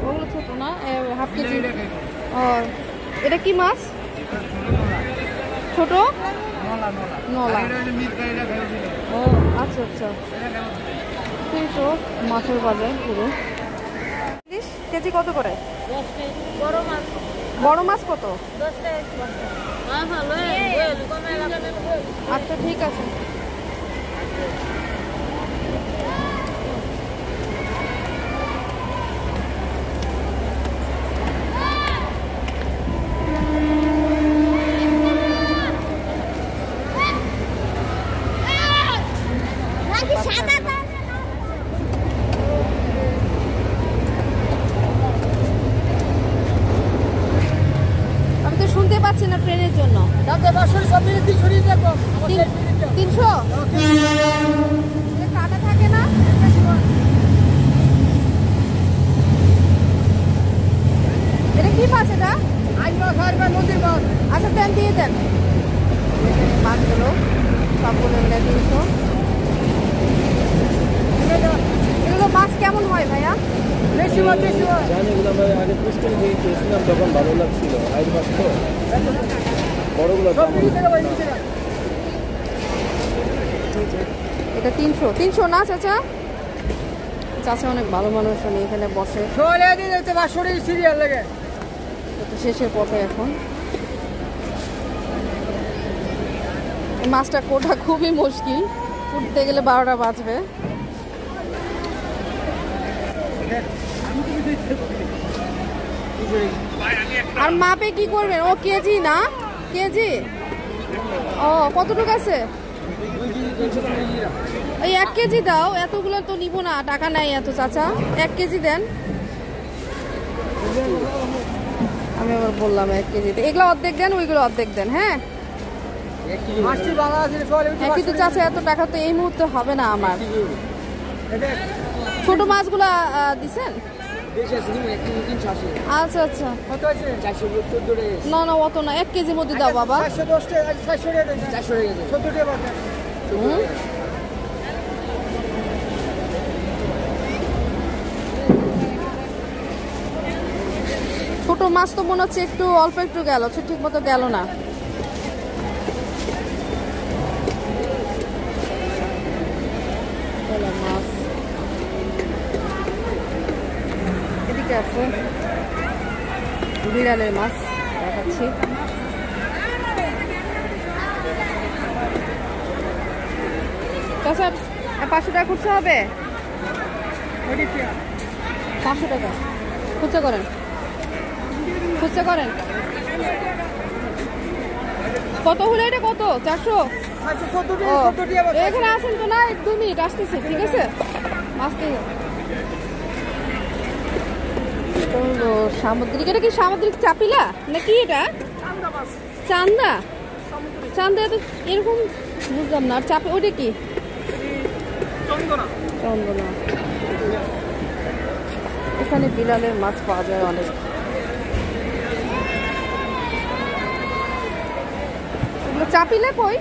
ওগুলো ছোট না, হাফ কেজি। ও এটা কি মাছ? ছোট নলা। ও আচ্ছা আচ্ছা, তো মাছের বাজার পুরো। কেজি কত করে? বড় মাছ কত? আচ্ছা ঠিক আছে। আমি তো শুনতে পাচ্ছি না ট্রেনের জন্য। 300 কাটা থাকে না? এটা কি মাছ? এটা নদীর মাছ। আচ্ছা দেন, দিয়ে দেন মাছগুলো সবগুলো মিলে 300। এগুলো মাছ কেমন হয় ভাইয়া? বেশি মাছ বেশি হয়। জানি এগুলো আমরা আগে পুষ্টিং দিয়ে খেয়েছিলাম, তখন ভালো লাগছিল। আইর মাছ তো বড়গুলো। এটা 300 না চাচা? চাচা অনেক ভালো মানুষ, উনি এখানে বসে। সিরিয়াল লাগে শেষের পথে এখন। মাছটা কোটা খুবই মুশকিল, উঠতে গেলে 12টা বাজবে। আর মাপে কি করবেন? ও কেজি না? কেজি? ও কতটুকু আছে? এই 1 কেজি দাও, এতগুলো তো নিব না, টাকা নাই এত চাচা। 1 কেজি দেন। আমি আবার বললাম 1 কেজিতে। এগুলো অর্ধেক দেন, ওইগুলো অর্ধেক দেন। হ্যাঁ কিন্তু চাচা এত টাকা তো এই মুহূর্তে হবে না আমার। ছোট মাছগুলা দিছেন? আচ্ছা আচ্ছা, না না অত না, 1 কেজির মধ্যে দাও বাবা। ছোট মাছ তো মনে হচ্ছে একটু অল্প একটু গেল, ঠিক মতো গেল না। মাছ এদিকে আছে, বিড়ালের মাছ দেখাচ্ছি। স্যার 500 টাকা খুচরা হবে? 500 টাকা খুচরা করেন, খুচরা করেন। কত হলো এটা? কত? 400? এখানে আসেন তো না, 2 মিনিট আসতেছে। ঠিক আছে, আসতে সামুদ্রিক। এটা কি সামুদ্রিক চাপিলা নাকি? এটা চান্দা? চান্দা তো এরকম বুঝলাম না। আর চাপে ওটা কি? চন্দনা। এখানে বিড়ালের মাছ পাওয়া যায় অনেক। চাপিলা কই?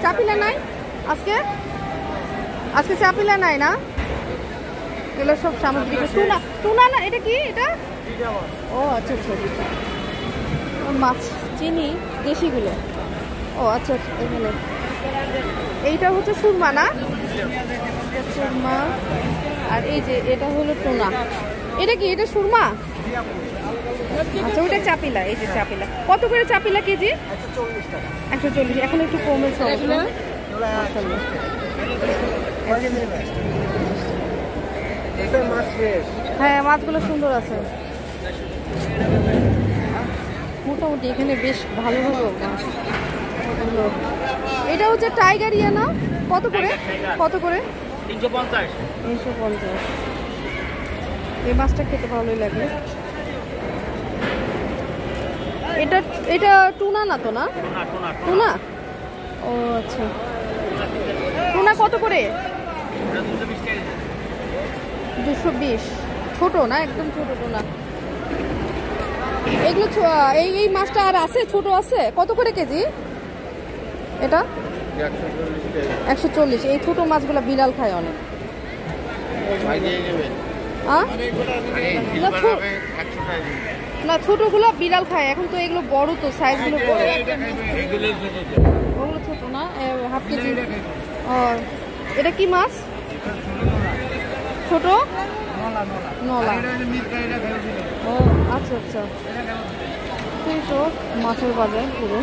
চাপিলা নাই আজকে? আজকে চাপিলা নাই না? এগুলো সব সামুদ্রিক। টুনা না? এটা কি? এটা ও আচ্ছা আচ্ছা, মাছ চিনি দেশিগুলো। ও আচ্ছা আচ্ছা, এখানে এইটা হচ্ছে সুরমা না? সুরমা। আর এই যে এটা হলো টুনা। এটা কি? এটা সুরমা? আচ্ছা ওইটা চাপিলা। এই যে চাপিলা কত করে চাপিলা কেজি? 140। এখন একটু কমেছে। হ্যাঁ মাছগুলো সুন্দর আছে মোটামুটি। এখানে বেশ ভালো ভালো মাছ। এটা হচ্ছে টাইগার ইয়া না? কত করে? কত করে? 350। 350। এই মাছটা খেতে ভালোই লাগে। এটা টুনা না তো? না টুনা। ও আচ্ছা, টুনা কত করে? 220। ছোট না? একদম ছোট টুনা। এগুলো এই মাছটা আর আছে? ছোট আছে? কত করে কেজি এটা? 140। এই ছোট মাছগুলো বিড়াল খায় অনেক। না ছোটগুলো বিড়াল খায়, এখন তো এগুলো বড়, তো সাইজগুলো বড়। ওগুলো ছোট না, হাফ কেজি। ও এটা কি মাছ? ছোট নলা। ও আচ্ছা আচ্ছা, এই তো মাছের বাজার পুরো।